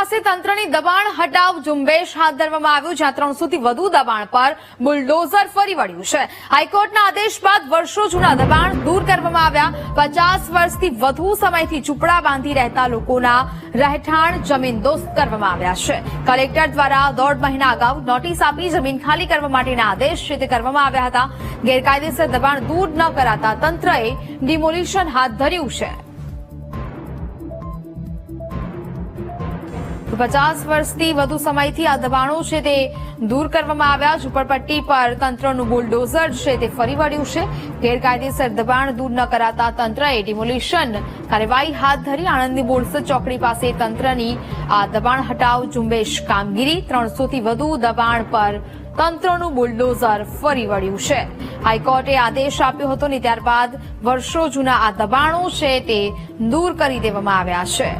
પાસે તંત્રની દબાણ હટાવ ઝુંબેશ હાથ ધરવામાં આવ્યું, જ્યાં 300 થી વધુ દબાણ પર બુલડોઝર ફરી વળ્યું છે। હાઈકોર્ટના આદેશ બાદ વર્ષો જૂના દબાણ દૂર કરવામાં આવ્યા। 50 વર્ષથી વધુ સમયથી ઝૂંપડા બાંધી રહેતા લોકોના રહેઠાણ જમીનદોસ્ત કરવામાં આવ્યા છે। કલેક્ટર દ્વારા 1.5 મહિના અગાઉ નોટિસ આપી જમીન ખાલી કરવા માટેના આદેશ છે તે કરવામાં આવ્યા હતા। ગેરકાયદેસર દબાણ દૂર ન કરાતા તંત્રએ ડિમોલિશન હાથ ધર્યું છે। 50 વર્ષથી વધુ સમયથી આ દબાણો છે તે દૂર કરવામાં આવ્યા। ઝુંપડપટ્ટી પર તંત્રનું બુલડોઝર છે તે ફરી વળ્યું છે। ગેરકાયદેસર દબાણ દૂર ન કરાતા તંત્રએ ડિમોલિશન કાર્યવાહી હાથ ધરી। આણંદની બોરસદ ચોકડી પાસે તંત્રની આ દબાણ હટાવ ઝુંબેશ કામગીરી 300 થી વધુ દબાણ પર તંત્રનું બુલડોઝર ફરી વળ્યું છે। હાઈકોર્ટે આદેશ આપ્યો હતો ને ત્યારબાદ વર્ષો જૂના આ દબાણો છે તે દૂર કરી દેવામાં આવ્યા છે।